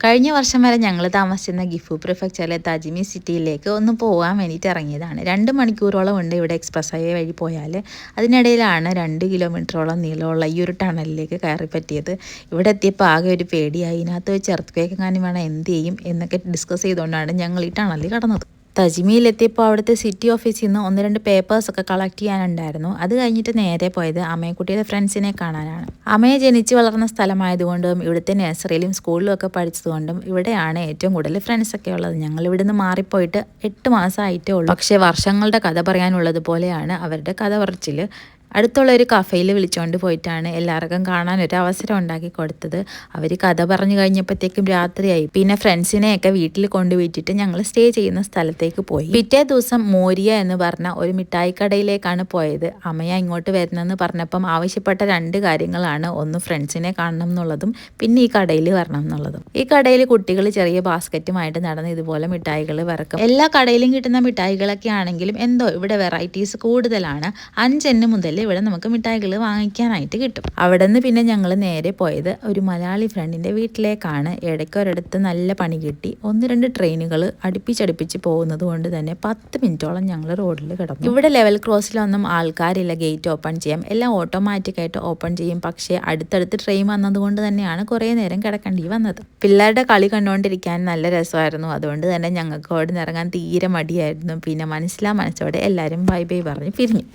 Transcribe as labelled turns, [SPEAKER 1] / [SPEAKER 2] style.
[SPEAKER 1] കഴിഞ്ഞ വർഷം വരെ ഞങ്ങൾ താമസിച്ചിരുന്ന ഗിഫു പ്രിഫെക്ചറിലെ തജിമി സിറ്റിയിലേക്ക് ഒന്ന് പോകാൻ വേണ്ടിയിട്ട് ഇറങ്ങിയതാണ്. 2 മണിക്കൂറോളം ഉണ്ട് ഇവിടെ എക്സ്പ്രസ് ഹൈവേ വഴി പോയാൽ. അതിനിടയിലാണ് 2 കിലോമീറ്ററോളം നീളമുള്ള ഈ ഒരു ടണലിലേക്ക് കയറി പറ്റിയത്. ഇവിടെ എത്തിയപ്പോൾ ആകെ ഒരു പേടിയായി. ഇതിനകത്ത് വെച്ച് എർത്ത് വേണം എന്ത് ചെയ്യും എന്നൊക്കെ ഡിസ്കസ് ചെയ്തുകൊണ്ടാണ് ഞങ്ങൾ ഈ ടണലിൽ കടന്നത്. തജിമിയിലെത്തിയപ്പോൾ അവിടുത്തെ സിറ്റി ഓഫീസിൽ നിന്ന് 1-2 പേപ്പേഴ്സൊക്കെ കളക്ട് ചെയ്യാനുണ്ടായിരുന്നു. അത് കഴിഞ്ഞിട്ട് നേരെ പോയത് അമ്മയെക്കുട്ടിയുടെ ഫ്രണ്ട്സിനെ കാണാനാണ്. അമ്മയെ ജനിച്ച് വളർന്ന സ്ഥലമായതുകൊണ്ടും ഇവിടുത്തെ നഴ്സറിയിലും സ്കൂളിലും ഒക്കെ പഠിച്ചതുകൊണ്ടും ഇവിടെയാണ് ഏറ്റവും കൂടുതൽ ഫ്രണ്ട്സൊക്കെ ഉള്ളത്. ഞങ്ങൾ ഇവിടുന്ന് മാറിപ്പോയിട്ട് 8 മാസമായിട്ടേ ഉള്ളൂ. പക്ഷേ വർഷങ്ങളുടെ കഥ പറയാനുള്ളത് പോലെയാണ് അവരുടെ കഥ പറച്ചിൽ. അടുത്തുള്ള ഒരു കഫേയിൽ വിളിച്ചുകൊണ്ട് പോയിട്ടാണ് എല്ലാവർക്കും കാണാൻ ഒരു അവസരം ഉണ്ടാക്കി കൊടുത്തത്. അവർ കഥ പറഞ്ഞു കഴിഞ്ഞപ്പോഴത്തേക്കും രാത്രിയായി. പിന്നെ ഫ്രണ്ട്സിനെയൊക്കെ വീട്ടിൽ കൊണ്ടുപോയിട്ടിട്ട് ഞങ്ങൾ സ്റ്റേ ചെയ്യുന്ന സ്ഥലത്തേക്ക് പോയി. പിറ്റേ ദിവസം മോരിയ എന്ന് പറഞ്ഞ ഒരു മിഠായി കടയിലേക്കാണ് പോയത്. അമ്മയ ഇങ്ങോട്ട് വരുന്നെന്ന് പറഞ്ഞപ്പം ആവശ്യപ്പെട്ട 2 കാര്യങ്ങളാണ്. ഒന്ന് ഫ്രണ്ട്സിനെ കാണണം എന്നുള്ളതും പിന്നെ ഈ കടയിൽ വരണം എന്നുള്ളതും. ഈ കടയിൽ കുട്ടികൾ ചെറിയ ബാസ്ക്കറ്റുമായിട്ട് നടന്ന് ഇതുപോലെ മിഠായികൾ വറക്കും. എല്ലാ കടയിലും കിട്ടുന്ന മിഠായികളൊക്കെ ആണെങ്കിലും എന്തോ ഇവിടെ വെറൈറ്റീസ് കൂടുതലാണ്. 5 മുതൽ ഇവിടെ നമുക്ക് മിഠായികൾ വാങ്ങിക്കാനായിട്ട് കിട്ടും. അവിടെ നിന്ന് പിന്നെ ഞങ്ങൾ നേരെ പോയത് ഒരു മലയാളി ഫ്രണ്ടിൻ്റെ വീട്ടിലേക്കാണ്. ഇടയ്ക്ക് ഒരിടത്ത് നല്ല പണി കിട്ടി. 1-2 ട്രെയിനുകൾ അടുപ്പിച്ചടുപ്പിച്ച് പോകുന്നത് കൊണ്ട് തന്നെ 10 മിനിറ്റോളം ഞങ്ങൾ റോഡിൽ കിടന്നു. ഇവിടെ ലെവൽ ക്രോസിലൊന്നും ആൾക്കാരില്ല. ഗേറ്റ് ഓപ്പൺ ചെയ്യാം, എല്ലാം ഓട്ടോമാറ്റിക്കായിട്ട് ഓപ്പൺ ചെയ്യും. പക്ഷേ അടുത്തടുത്ത് ട്രെയിൻ വന്നതുകൊണ്ട് തന്നെയാണ് കുറേ നേരം കിടക്കേണ്ടി വന്നത്. പിള്ളേരുടെ കളി കണ്ടുകൊണ്ടിരിക്കാൻ നല്ല രസമായിരുന്നു. അതുകൊണ്ട് തന്നെ ഞങ്ങൾക്ക് അവിടെ നിന്ന് ഇറങ്ങാൻ തീരെ മടിയായിരുന്നു. പിന്നെ മനസ്സിലാ മനസ്സോടെ എല്ലാവരും ബൈ ബൈ പറഞ്ഞ് പിരിഞ്ഞു.